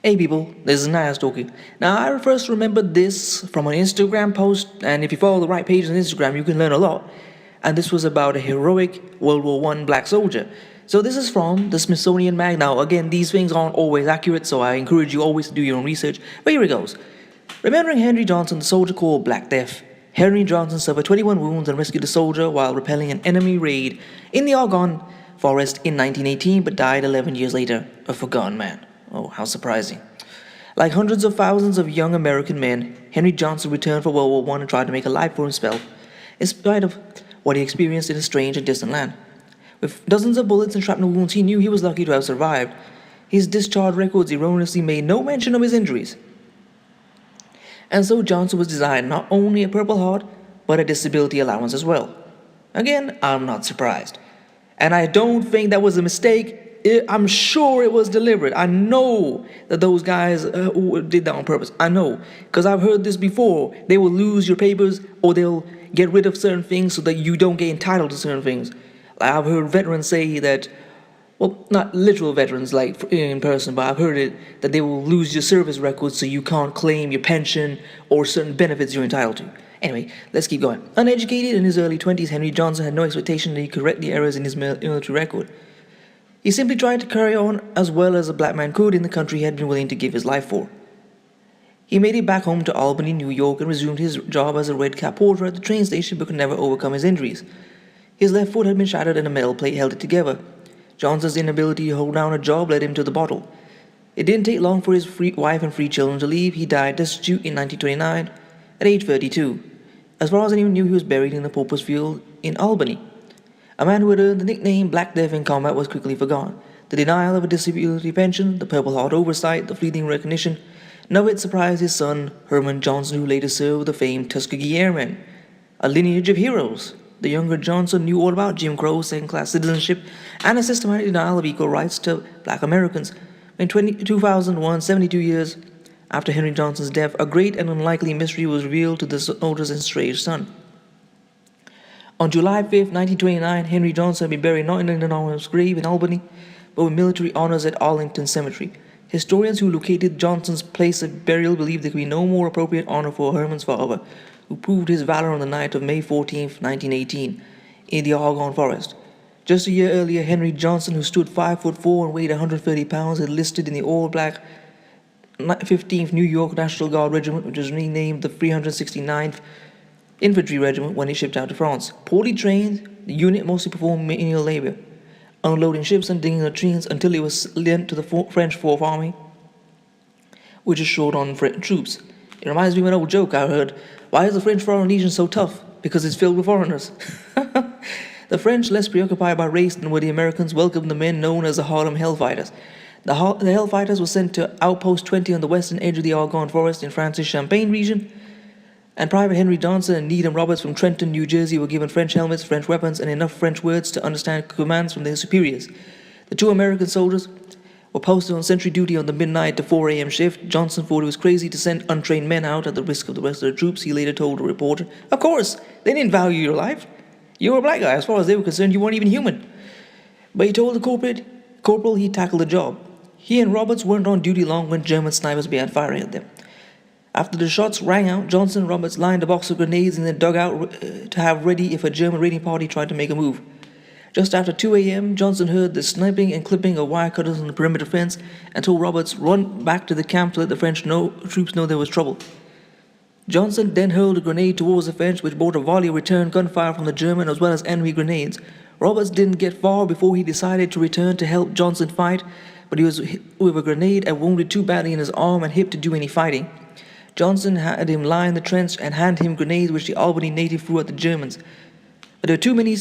Hey people, this is Naya talking. Now I first remembered this from an Instagram post, and if you follow the right page on Instagram, you can learn a lot. And this was about a heroic World War One black soldier. So this is from the Smithsonian Mag. Now again, these things aren't always accurate, so I encourage you always to do your own research. But here it goes. Remembering Henry Johnson, the soldier called Black Death. Henry Johnson suffered 21 wounds and rescued a soldier while repelling an enemy raid in the Argonne forest in 1918, but died 11 years later, a forgotten man. Oh, how surprising. Like hundreds of thousands of young American men, Henry Johnson returned for World War I and tried to make a life for himself, in spite of what he experienced in a strange and distant land. With dozens of bullets and shrapnel wounds, he knew he was lucky to have survived. His discharge records erroneously made no mention of his injuries. And so Johnson was designed not only a Purple Heart, but a disability allowance as well. Again, I'm not surprised. And I don't think that was a mistake. I'm sure it was deliberate. I know that those guys did that on purpose. I know, because I've heard this before. They will lose your papers, or they'll get rid of certain things so that you don't get entitled to certain things. Like I've heard veterans say that, well, not literal veterans like in person, but I've heard it that they will lose your service records so you can't claim your pension or certain benefits you're entitled to. Anyway, let's keep going. Uneducated in his early 20s, Henry Johnson had no expectation that he could correct the errors in his military record. He simply tried to carry on as well as a black man could in the country he had been willing to give his life for. He made it back home to Albany, New York, and resumed his job as a red cap porter at the train station, but could never overcome his injuries. His left foot had been shattered and a metal plate held it together. Johnson's inability to hold down a job led him to the bottle. It didn't take long for his wife and 3 children to leave. He died destitute in 1929 at age 32. As far as anyone knew, he was buried in the Pauper's Field in Albany. A man who had earned the nickname Black Death in combat was quickly forgotten. The denial of a disability pension, the Purple Heart oversight, the fleeting recognition, none of it surprised his son, Herman Johnson, who later served with the famed Tuskegee Airmen. A lineage of heroes. The younger Johnson knew all about Jim Crow, second-class citizenship, and a systematic denial of equal rights to black Americans. In 2001, 72 years after Henry Johnson's death, a great and unlikely mystery was revealed to the soldier's estranged son. On July 5, 1929, Henry Johnson had been buried not in an anonymous grave in Albany, but with military honors at Arlington Cemetery. Historians who located Johnson's place of burial believe there could be no more appropriate honor for Herman's father, who proved his valor on the night of May 14, 1918, in the Argonne forest. Just a year earlier, Henry Johnson, who stood 5'4" and weighed 130 pounds, enlisted in the all-black 15th New York National Guard Regiment, which was renamed the 369th Infantry Regiment when it shipped out to France. Poorly trained, the unit mostly performed menial labor, unloading ships and digging latrines until it was lent to the French Fourth Army, which is short on troops. It reminds me of an old joke I heard. Why is the French Foreign Legion so tough? Because it's filled with foreigners. The French, less preoccupied by race than were the Americans, welcomed the men known as the Harlem Hellfighters. The Hellfighters were sent to Outpost 20 on the western edge of the Argonne Forest in France's Champagne region, and Private Henry Johnson and Needham Roberts from Trenton, New Jersey were given French helmets, French weapons, and enough French words to understand commands from their superiors. The 2 American soldiers were posted on sentry duty on the midnight to 4 a.m. shift. Johnson thought it was crazy to send untrained men out at the risk of the rest of the troops. He later told a reporter, "Of course, they didn't value your life. You were a black guy. As far as they were concerned, you weren't even human." But he told the corporal he'd tackle the job. He and Roberts weren't on duty long when German snipers began firing at them. After the shots rang out, Johnson and Roberts lined a box of grenades in their dugout to have ready if a German raiding party tried to make a move. Just after 2 a.m., Johnson heard the sniping and clipping of wire cutters on the perimeter fence and told Roberts, "Run back to the camp to let the French troops know there was trouble." Johnson then hurled a grenade towards the fence, which brought a volley of return gunfire from the German as well as enemy grenades. Roberts didn't get far before he decided to return to help Johnson fight, but he was hit with a grenade and wounded too badly in his arm and hip to do any fighting. Johnson had him lie in the trench and hand him grenades which the Albany native threw at the Germans. But there were too many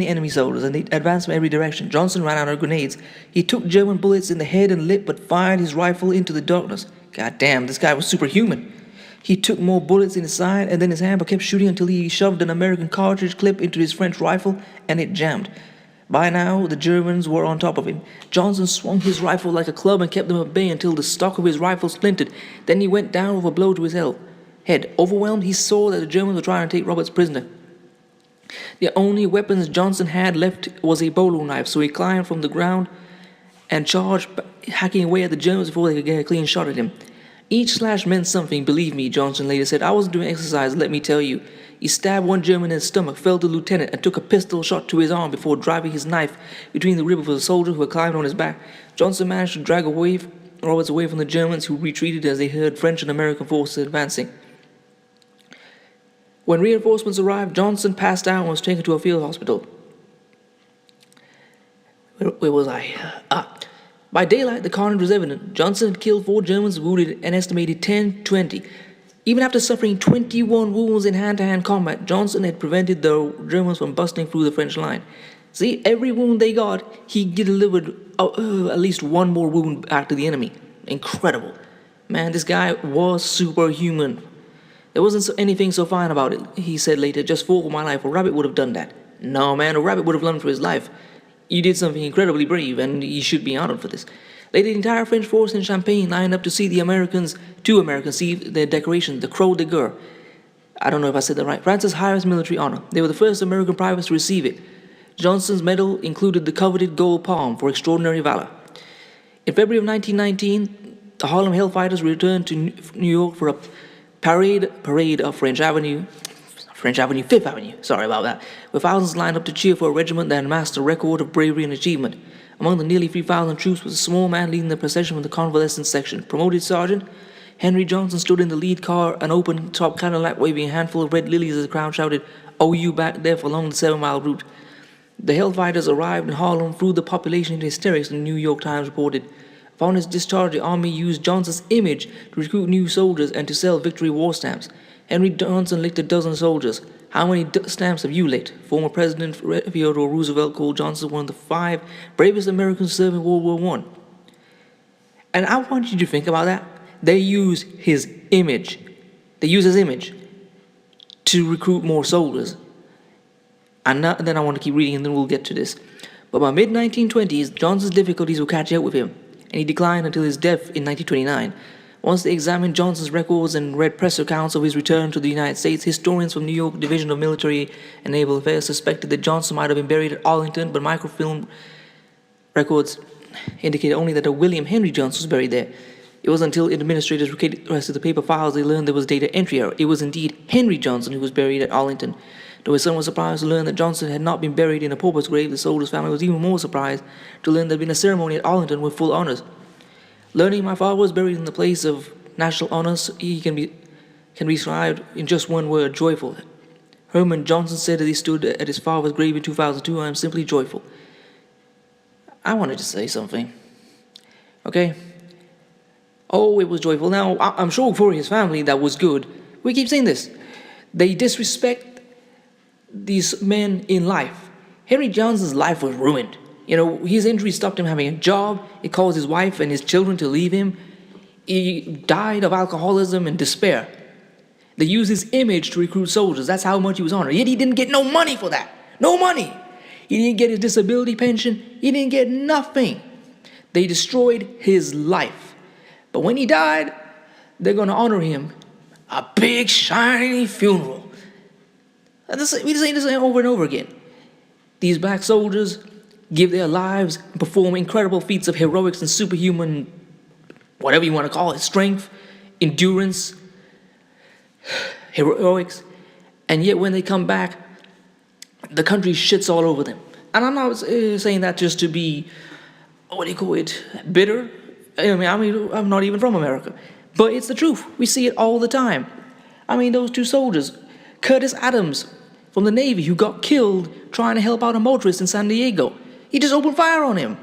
enemy soldiers, and they advanced from every direction. Johnson ran out of grenades. He took German bullets in the head and lip, but fired his rifle into the darkness. God damn, this guy was superhuman. He took more bullets in his side and then his hand, but kept shooting until he shoved an American cartridge clip into his French rifle, and it jammed. By now, the Germans were on top of him. Johnson swung his rifle like a club and kept them at bay until the stock of his rifle splintered. Then he went down with a blow to his head. Overwhelmed, he saw that the Germans were trying to take Roberts prisoner. The only weapons Johnson had left was a bolo knife, so he climbed from the ground and charged, hacking away at the Germans before they could get a clean shot at him. Each slash meant something, believe me, Johnson later said. I wasn't doing exercise, let me tell you. He stabbed one German in the stomach, felled the lieutenant, and took a pistol shot to his arm before driving his knife between the ribs of a soldier who had climbed on his back. Johnson managed to drag Roberts away from the Germans, who retreated as they heard French and American forces advancing. When reinforcements arrived, Johnson passed out and was taken to a field hospital. Where was I? By daylight, the carnage was evident. Johnson had killed 4 Germans, wounded an estimated 10-20. Even after suffering 21 wounds in hand-to-hand combat, Johnson had prevented the Germans from busting through the French line. See, every wound they got, he delivered at least one more wound back to the enemy. Incredible. Man, this guy was superhuman. There wasn't anything so fine about it, he said later. Just for my life, a rabbit would have done that. No, man, a rabbit would have run for his life. You did something incredibly brave, and you should be honored for this. Later, the entire French force in Champagne lined up to see two Americans receive their decoration, the Croix de Guerre. I don't know if I said that right. France's highest military honor. They were the first American privates to receive it. Johnson's medal included the coveted gold palm for extraordinary valor. In February of 1919, the Harlem Hellfighters returned to New York for a parade of Fifth Avenue, sorry about that, where thousands lined up to cheer for a regiment that had amassed a record of bravery and achievement. Among the nearly 3,000 troops was a small man leading the procession from the convalescent section. Promoted Sergeant Henry Johnson stood in the lead car, an open-top Cadillac, waving a handful of red lilies as the crowd shouted, "Oh, you back there," along the 7-mile route. The Hellfighters arrived in Harlem, threw the population into hysterics, the New York Times reported. Upon his discharge, the Army used Johnson's image to recruit new soldiers and to sell victory war stamps. Henry Johnson licked a dozen soldiers. How many stamps have you licked? Former President Theodore Roosevelt called Johnson one of the 5 bravest Americans to serve in World War I. And I want you to think about that. They use his image. They use his image to recruit more soldiers. And then I want to keep reading and then we'll get to this. But by mid-1920s, Johnson's difficulties were catching up with him, and he declined until his death in 1929. Once they examined Johnson's records and read press accounts of his return to the United States, historians from New York Division of Military and Naval Affairs suspected that Johnson might have been buried at Arlington, but microfilm records indicated only that a William Henry Johnson was buried there. It was until administrators requested the paper files they learned there was data entry error. It was indeed Henry Johnson who was buried at Arlington. Though his son was surprised to learn that Johnson had not been buried in a pauper's grave, the soldier's family was even more surprised to learn there had been a ceremony at Arlington with full honors. Learning my father was buried in the place of national honors, he can be described in just one word: joyful. Herman Johnson said as he stood at his father's grave in 2002, "I am simply joyful." I wanted to say something. Okay? Oh, it was joyful. Now, I'm sure for his family that was good. We keep saying this. They disrespect these men in life. Henry Johnson's life was ruined. You know, his injury stopped him having a job. It caused his wife and his children to leave him. He died of alcoholism and despair. They used his image to recruit soldiers. That's how much he was honored. Yet he didn't get no money for that. No money. He didn't get his disability pension. He didn't get nothing. They destroyed his life. But when he died, they're going to honor him. A big, shiny funeral. We just say this over and over again. These black soldiers give their lives and perform incredible feats of heroics and superhuman, whatever you want to call it, strength, endurance, heroics, and yet when they come back, the country shits all over them. And I'm not saying that just to be, bitter. I mean, I'm not even from America. But it's the truth. We see it all the time. I mean, those 2 soldiers, Curtis Adams from the Navy, who got killed trying to help out a motorist in San Diego. He just opened fire on him.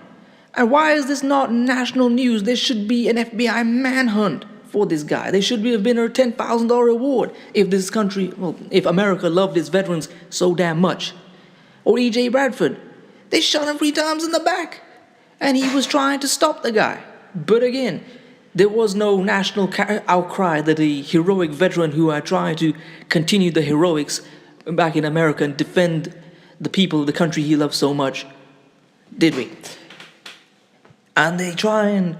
And why is this not national news? There should be an FBI manhunt for this guy. There should have been a $10,000 reward if America loved its veterans so damn much. Or E.J. Bradford. They shot him 3 times in the back. And he was trying to stop the guy. But again, there was no national outcry that the heroic veteran who had tried to continue the heroics back in America and defend the people of the country he loved so much. Did we? And they try and,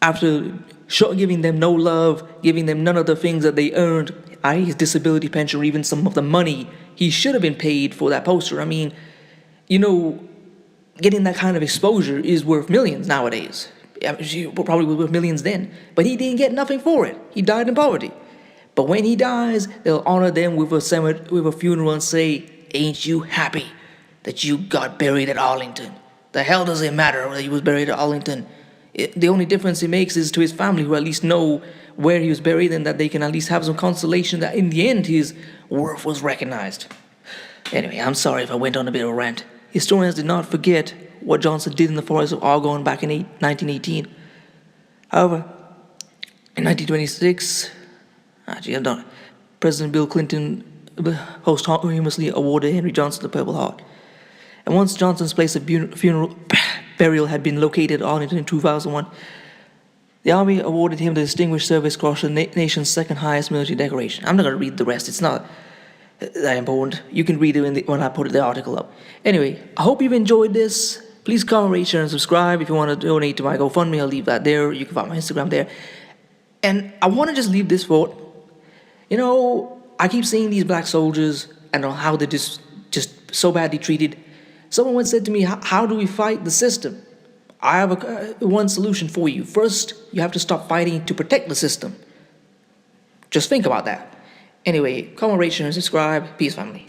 after giving them no love, giving them none of the things that they earned, i.e. his disability pension or even some of the money he should have been paid for that poster. I mean, you know, getting that kind of exposure is worth millions nowadays. I mean, she probably was worth millions then, but he didn't get nothing for it. He died in poverty. But when he dies, they'll honor them with a funeral and say, "Ain't you happy that you got buried at Arlington? The hell does it matter whether he was buried at Arlington? The only difference it makes is to his family, who at least know where he was buried and that they can at least have some consolation that in the end his worth was recognized." Anyway, I'm sorry if I went on a bit of a rant. Historians did not forget what Johnson did in the forest of Argonne back in 1918. However, in 1926, President Bill Clinton posthumously awarded Henry Johnson the Purple Heart. And once Johnson's place of burial had been located at Arlington in 2001, the Army awarded him the Distinguished Service Cross, the nation's second highest military decoration. I'm not going to read the rest, it's not that important. You can read it when I put the article up. Anyway, I hope you've enjoyed this. Please comment, rate, share, and subscribe. If you want to donate to my GoFundMe, I'll leave that there. You can find my Instagram there. And I want to just leave this thought. You know, I keep seeing these black soldiers and how they're just so badly treated. Someone once said to me, how do we fight the system? I have one solution for you. First, you have to stop fighting to protect the system. Just think about that. Anyway, comment, rate, share, and subscribe. Peace, family.